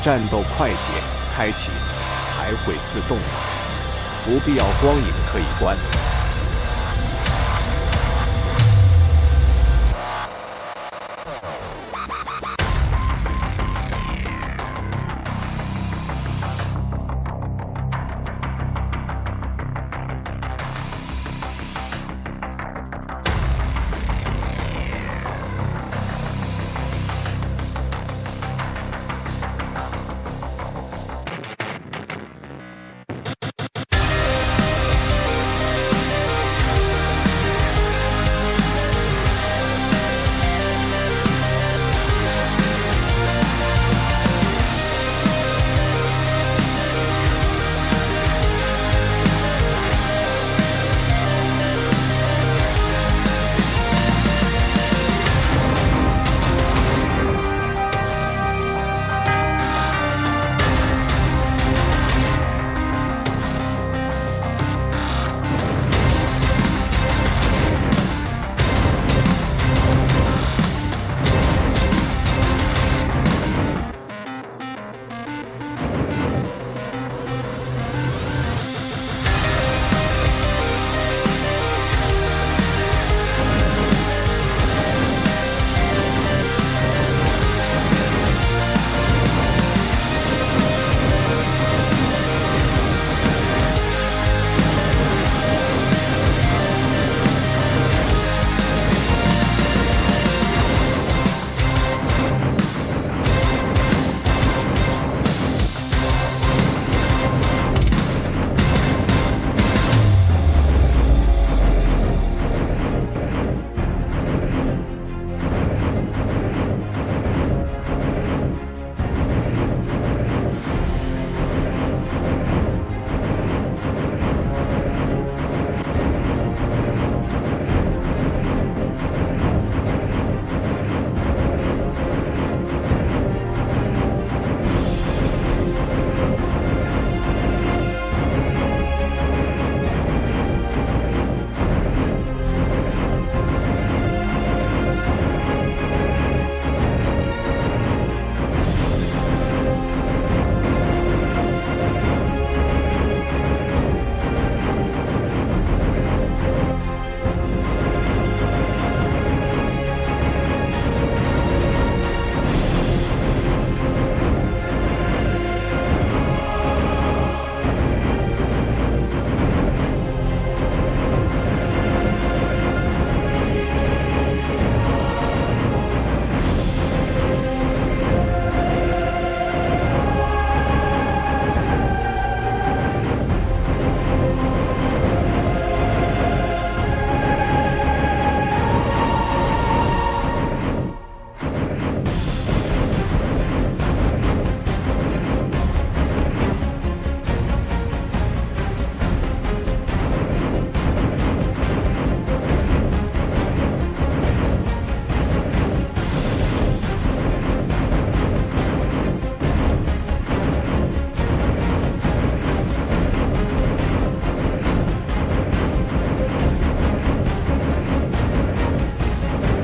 战斗快捷开启才会自动挡，不必要光影可以关。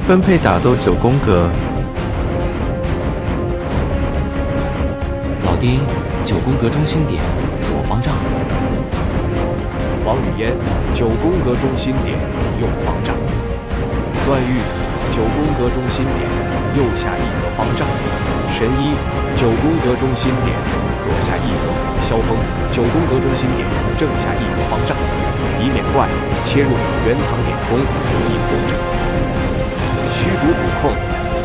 分配打斗9宫格。老丁，9宫格中心点左方丈。王语嫣9宫格中心点右方丈。段誉9宫格中心点右下一格方丈。神医9宫格中心点左下一格。萧峰9宫格中心点正下一格方丈。以免怪切入原堂点攻容易攻者。虚主主控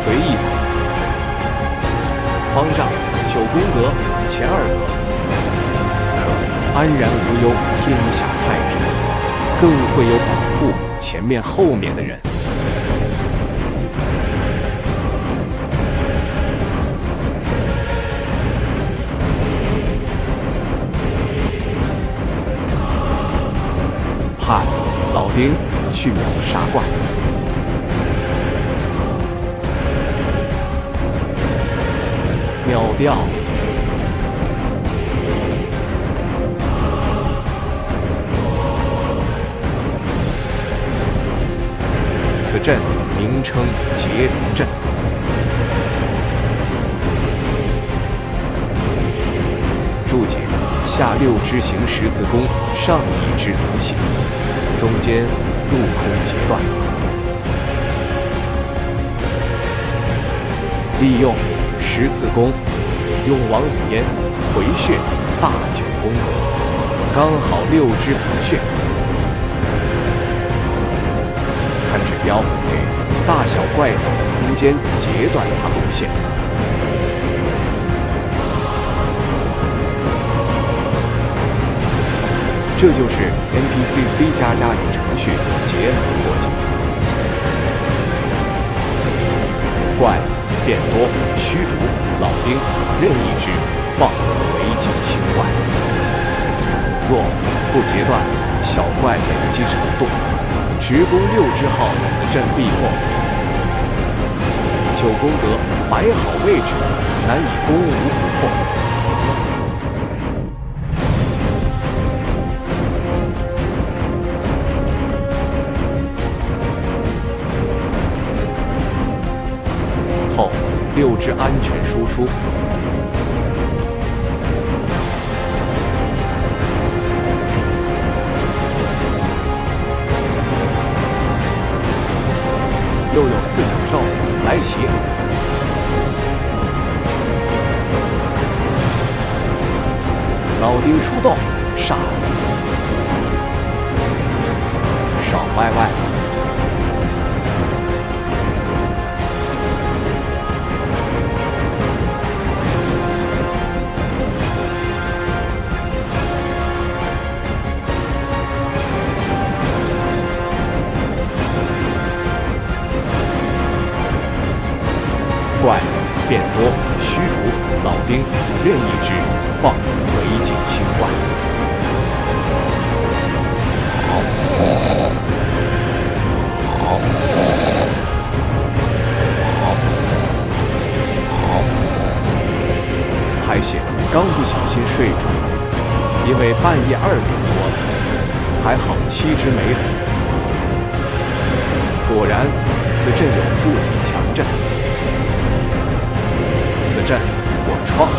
随意打。方丈9宫格前2格，可安然无忧天下太平，更会有保护前面后面的人。派老丁去秒杀怪。秒掉。此阵名称劫灵阵。注解：下六支行十字弓，上一支同行，中间入空截断。利用十字弓，用王语嫣回穴大9宫格，刚好6支合穴。看指标，给大小怪藻的空间截断它路线。这就是 NPC C++ 与程序结合破解。怪变多，虚竹、老丁任一支放为进清怪。若不截断小怪累积程度，直攻6支号此阵必破。9宫格摆好位置，难以攻无不破。后6支安全输出。又有4角兽来袭，老丁出动，杀！少歪歪。怪变多，虚竹、老丁任一支放为进清怪。拍线刚不小心睡住了，因为半夜2点多了，还好7支没死。果然，此阵有护体强阵。此阵我创了。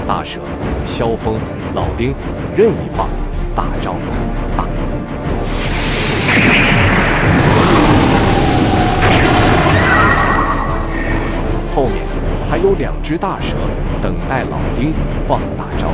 大蛇、萧峰、老丁任意放，大招大。后面还有2只大蛇等待老丁放大招。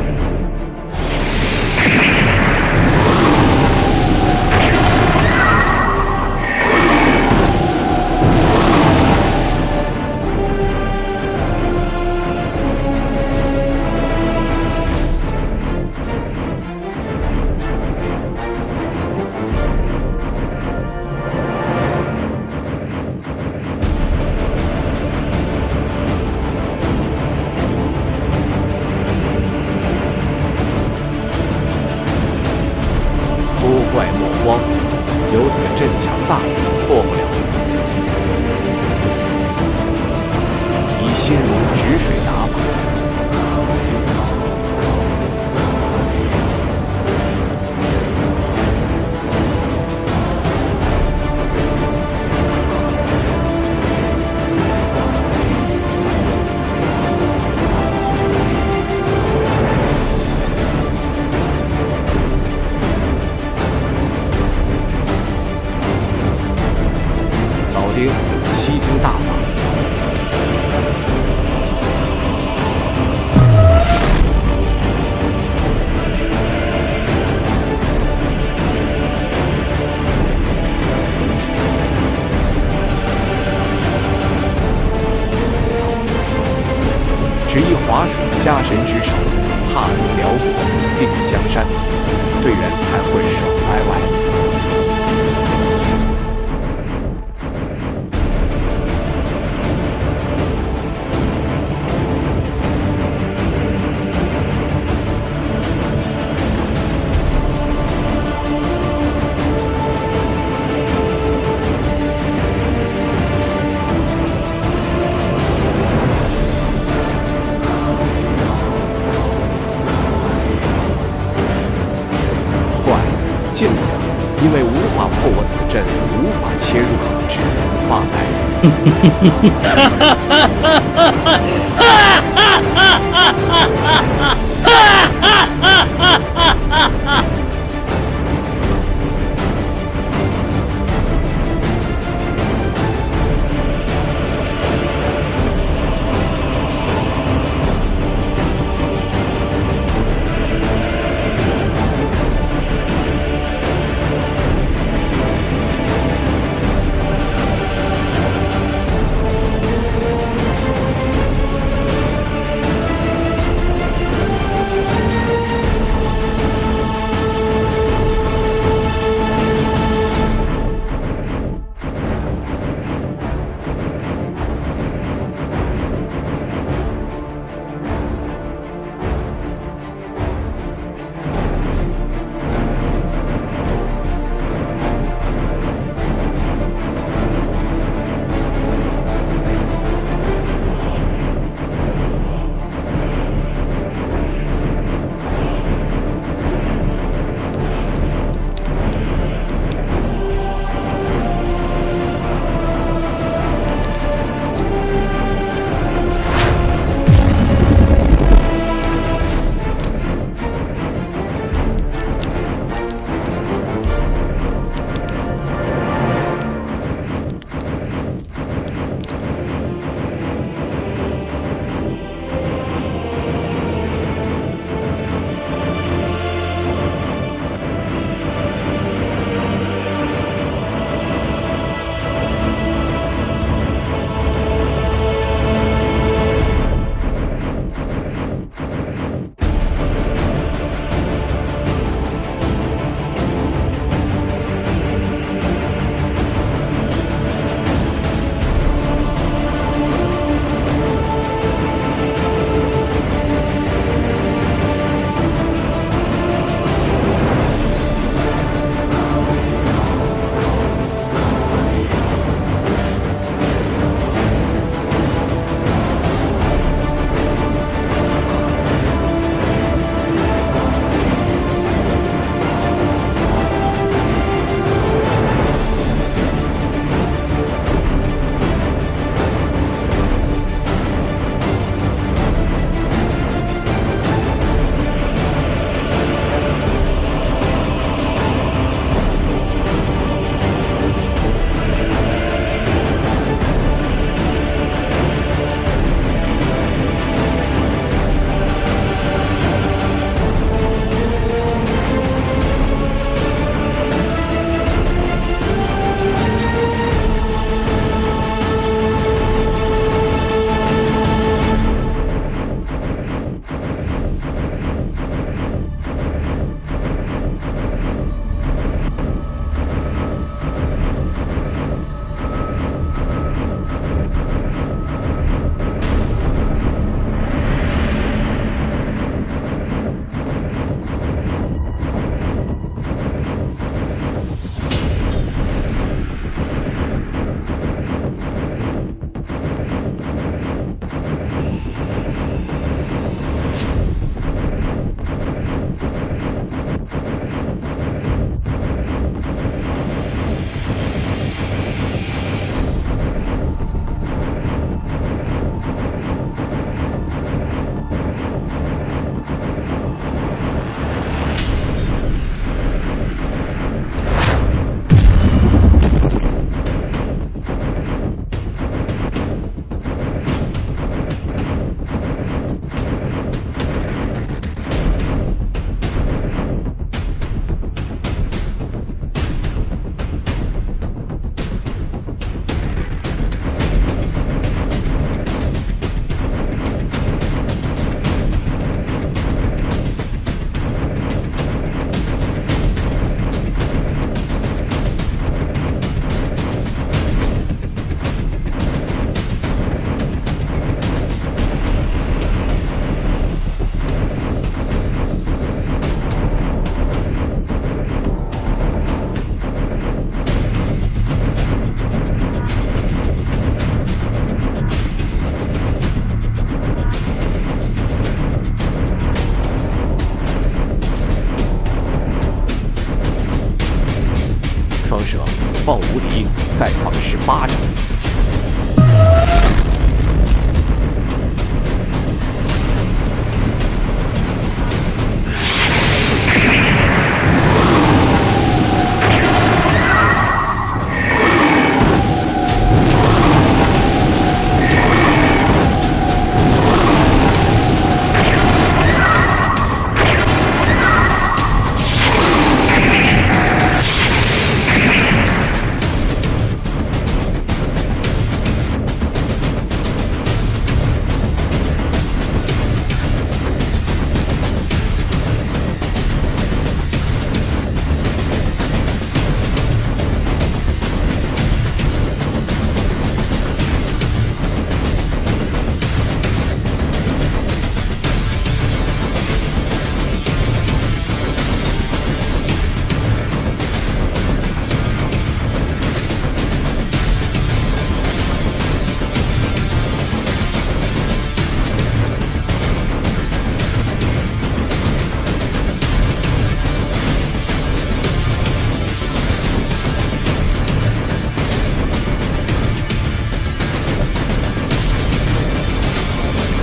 怪莫慌，有此阵强大，破不了。以心如止水打法。家神之手，踏平辽国，定江山，队员才会爽歪歪。见不了，因为无法破我此阵，无法切入，只能发呆。枪射，放无敌，再放18掌。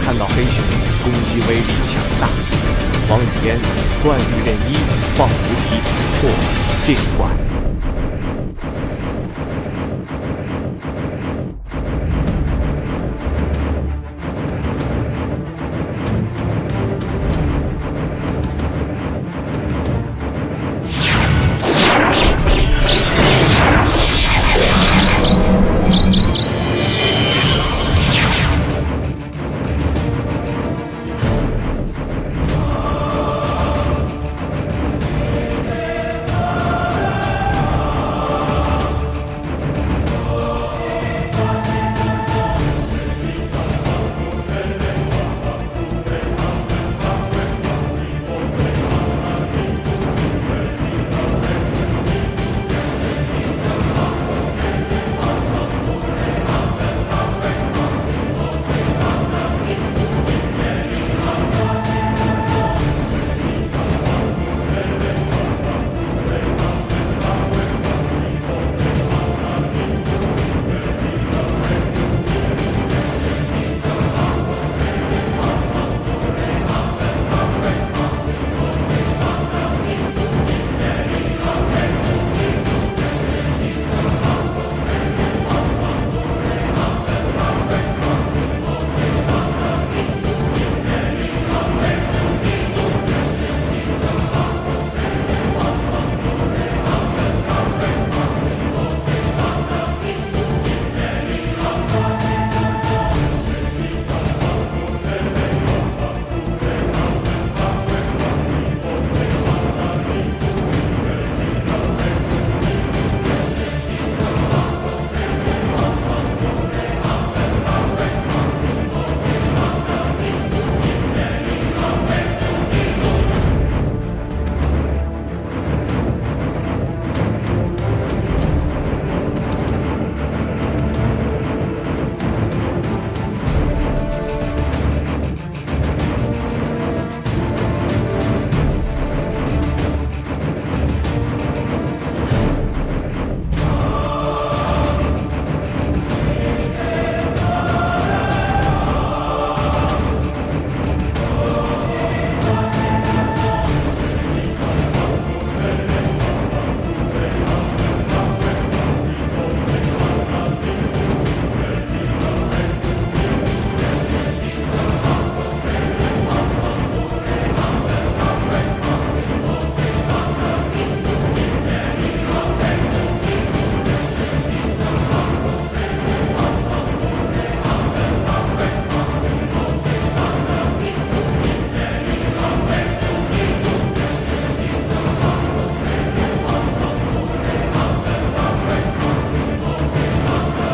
看到黑熊攻击威力强大，王语嫣段誉任一放无敌破电怪。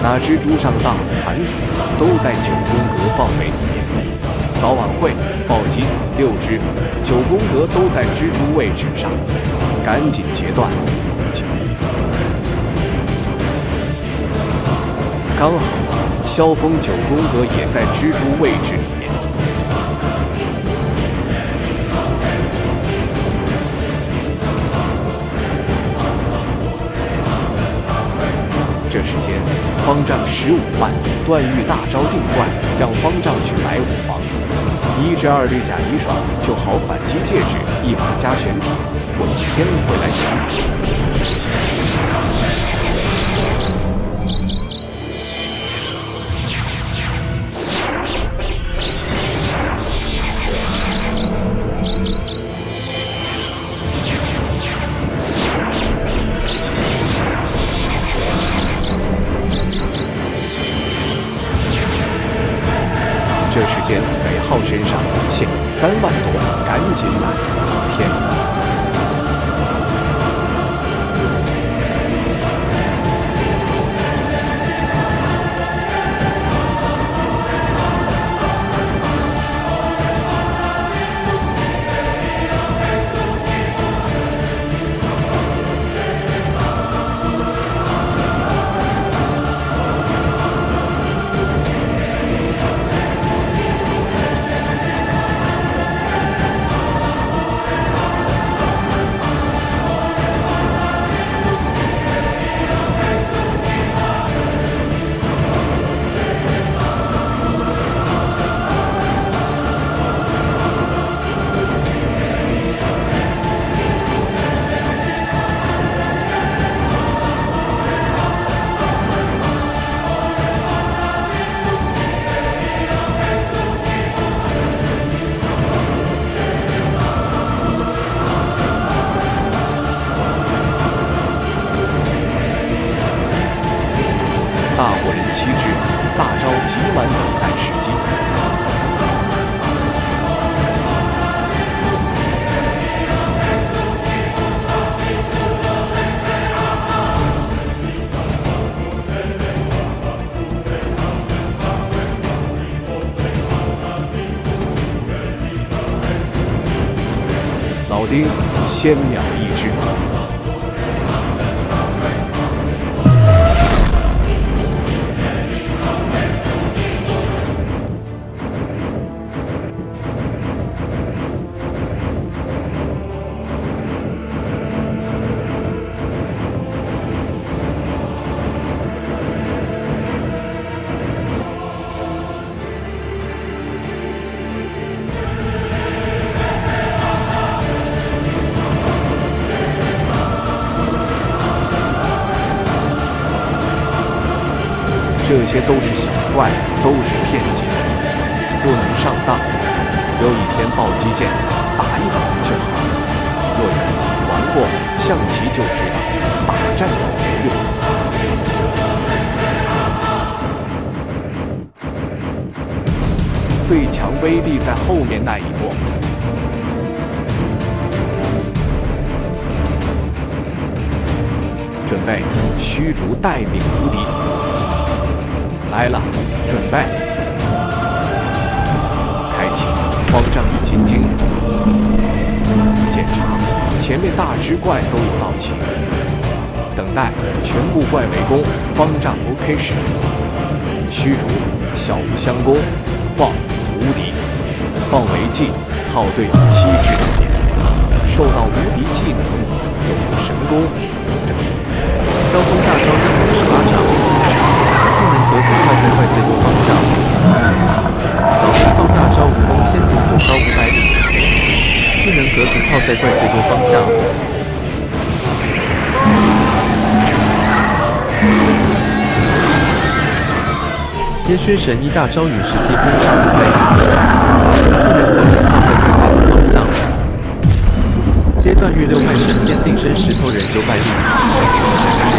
那蜘蛛上当惨死都在9宫格范围里面，早晚会暴击6只，9宫格都在蜘蛛位置上，赶紧截断。刚好萧峰9宫格也在蜘蛛位置里面。方丈15万，段誉大招定冠，让方丈去白虎房。1至2绿甲一爽，就好反击戒指，一把加全体，或天回来原体。这时间每号身上现有3万多，赶紧买！天！大火人7只，大招急满等待时机。老丁先秒1只。这些都是小怪，都是骗局，不能上当。有一天暴击剑，打一打就好。若有玩过象棋就知道，打战有谋略。最强威力在后面那一波。准备，虚竹待命无敌。来了，准备，开启方丈已经进，检查前面大只怪都有到齐，等待全部怪围攻，方丈 OK 时，虚竹小无相攻，放无敌，放为技，套对7只的点，受到无敌技能，有神功，交锋大招将58掌。技能格子套在怪最多方向，导致放大招武功千景火高500里。技能格子套在怪最多方向，接薛神医大招陨石击攻上500里。技能格子套在怪最多方向，阶段遇6脉神剑定身石头人900里。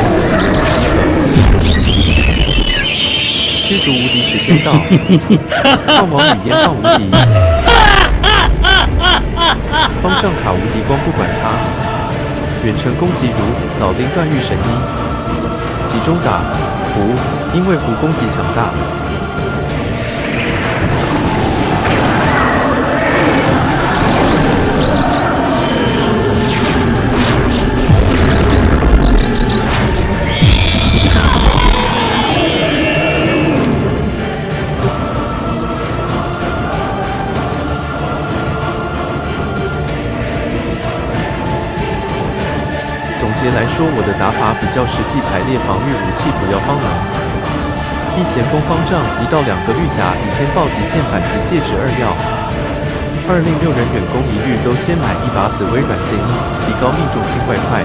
自己人无饥渴。驱逐无敌时间到，放王语烟放无敌，方丈卡无敌光不管他，远程攻击如老丁断玉神医，集中打胡，因为胡攻击强大。总结来说，我的打法比较实际，排列防御武器不要帮忙。一前锋方丈1到2个绿甲倚天暴击剑反击戒指2要。2令6人远攻一律都先买1把紫微软剑衣，提高命中轻快快。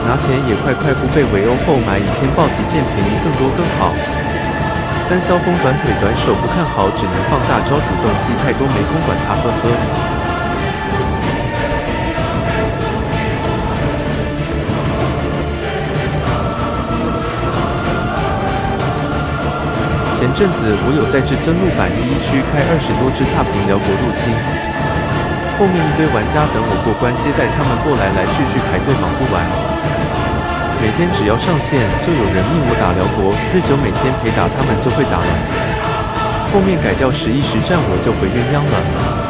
拿钱也快快不被围殴后买倚天暴击剑便宜更多更好。3萧峰短腿短手不看好，只能放大招主动技太多没空管他呵呵。前阵子我有在至尊路版11区开20多只踏平辽国入侵，后面一堆玩家等我过关接待他们过来续排队忙不完。每天只要上线就有人命我打辽国，日久每天陪打他们就会打了。后面改掉11实战我就回鸳鸯了。